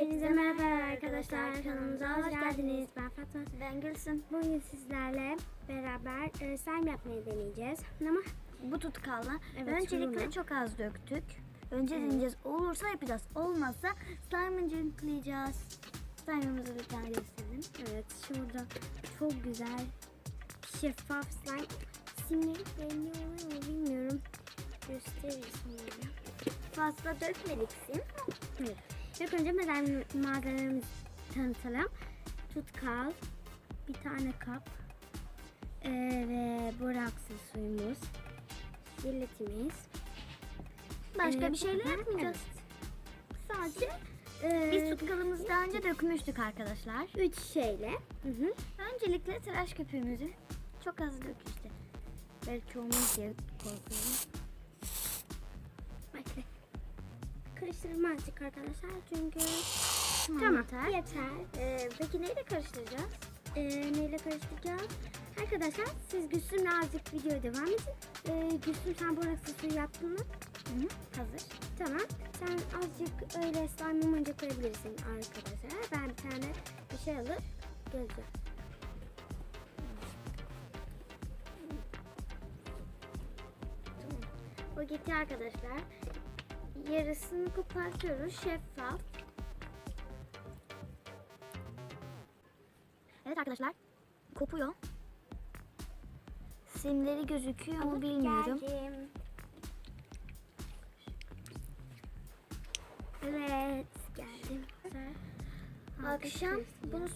Hepinize merhaba arkadaşlar, kanalımıza hoş geldiniz. Ben Fatma. Ben Gülsüm. Bugün sizlerle beraber slime yapmayı deneyeceğiz. Ama bu tutkalla öncelikle çok az döktük. Önce deneyeceğiz. Olursa yapacağız. Olmazsa slime'ını yıkayacağız. Slime'ımızı bir tane gösterelim. Evet, şurada çok güzel şeffaf slime. Simleri belli oluyor mu bilmiyorum. Gösteririz onları. Fazla dökmedik sim. Evet. İlk önce malzemelerimizi tanıtalım. Tutkal, bir tane kap ve borakslı suyumuz, jiletimiz. Başka bir şeyler yapmayacağız. Evet. Sadece biz tutkalımızı daha önce dökmüştük arkadaşlar. 3 şeyle. Öncelikle tıraş köpüğümüzü çok az dök işte. Belki olmaz diye korkuyorum. Bekle. Karıştırma azıcık arkadaşlar çünkü Tamam. yeter. Peki neyle karıştıracağız? Neyle karıştıracağız? Arkadaşlar siz Gülsüm'le azıcık videoya devam edin. Gülsüm sen borakslı suyu yaptın mı? Hazır. Tamam. Sen azıcık öyle slime'ımı önce koyabilirsin arkadaşlar. Ben bir tane bir şey alıp geleceğim. O gitti arkadaşlar. Yarısını kopartıyoruz. Şeffaf. Evet arkadaşlar. Kopuyor. Simleri gözüküyor mu bilmiyorum. Geldim. Evet. Geldim. Akşam bunu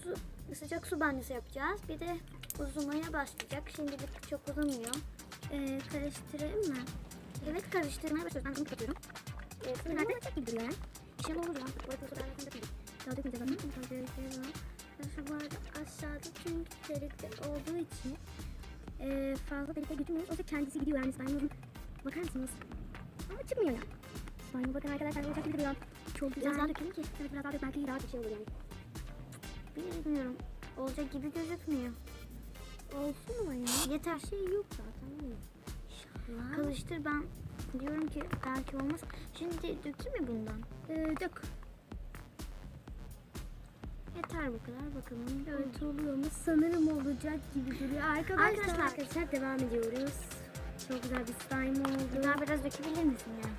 sıcak su banyosu yapacağız. Bir de uzamaya başlayacak. Şimdilik çok uzamıyor. Karıştırayım mı? Evet, karıştırmaya başlıyoruz. Ben bunu kapatıyorum. Şimdi nerede yapacak gibi duruyor? Bir şey olur ya. Boyutlu sularla dökmedik. Daha dökmeyeceğiz zaten. Arkadaşlar bu arada aşağıda çünkü delikli olduğu için fazla delikte götürmüyoruz. O da kendisi gidiyor yani slime'ın. Bakar mısınız? Ama çıkmıyor ya. Slime'a bakın arkadaşlar olacak gibi duruyor. Çok güzel. Biraz daha dökelim ki. Evet biraz daha dök. Belki daha bir şey olur yani. Bilmiyorum. Olacak gibi gözükmüyor. Olsun ama ya. Yeter. Bir şey yok zaten. İnşallah. Karıştır, ben diyorum ki belki olmaz. Şimdi dökeyim mi bundan? Dök. Yeter bu kadar, bakalım. Evet oluyor mu? Sanırım olacak gibi duruyor. Arkadaşlar devam ediyoruz. Çok güzel bir slime oldu. Daha biraz dökebilir misin ya?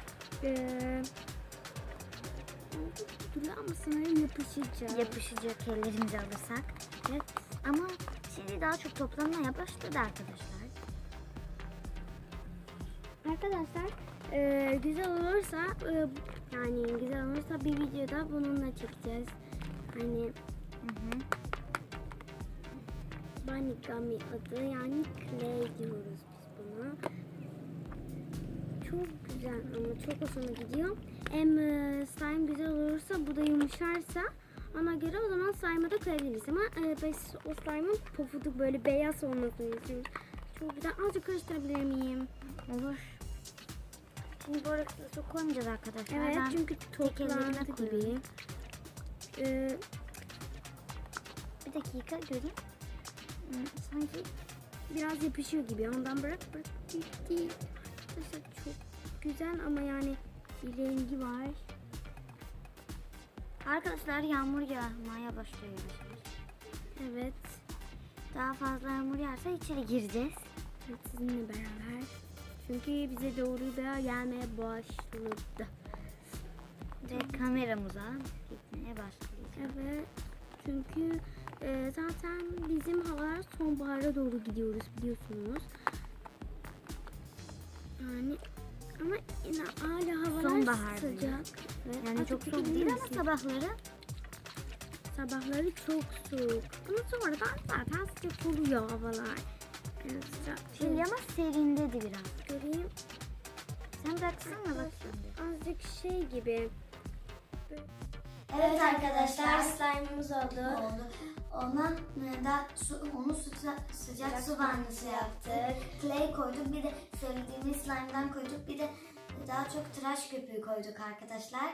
Duruyor ama sanırım yapışacak. Yapışacak ellerimizi alırsak. Evet. Ama şimdi daha çok toplanmaya başladı arkadaşlar. Arkadaşlar güzel olursa yani güzel olursa bir videoda bununla çekeceğiz. Hani Banigami adı yani clay diyoruz biz buna. Çok güzel ama çok hoşuma gidiyor. Hem slime güzel olursa bu da yumuşarsa ona göre o zaman slime'a da koyabiliriz ama biz o slime'ın pofudu böyle beyaz olmasını istiyoruz. Çok güzel. Azıcık karıştırabilir miyim? Olur. Şimdi borakslı su koymayacağız arkadaşlar. Evet ben çünkü toplantı gibi. Bir dakika göreyim. Sanki biraz yapışıyor gibi. Ondan bırak. Değil. Arkadaşlar çok güzel ama yani bir rengi var. arkadaşlar yağmur yağmaya başlıyor. Evet. Daha fazla yağmur yağarsa içeri gireceğiz. Evet sizinle beraber. Çünkü bize doğru da gelmeye başladı. Ve kameramıza gitmeye başlayacağız. Evet. Çünkü zaten bizim havalar sonbahara doğru gidiyoruz biliyorsunuz. Yani ama yine hala havalar Sonbahar sıcak. Yani çok soğuk değil ama sabahları çok soğuk. Ama sonradan zaten sıcak oluyor havalar. Yani sıcak. Şimdi ama serindedi biraz. Göreyim. Sen bıraksana bak. Azıcık şey gibi. Evet arkadaşlar, slime'ımız oldu. Onu sıcak su banyosu yaptık. Clay koyduk, bir de söylediğimiz slime'dan koyduk, bir de daha çok tıraş köpüğü koyduk arkadaşlar.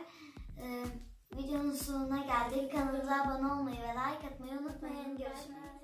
Videonun sonuna geldik. Kanalımıza abone olmayı ve like atmayı unutmayın. Görüşmek üzere.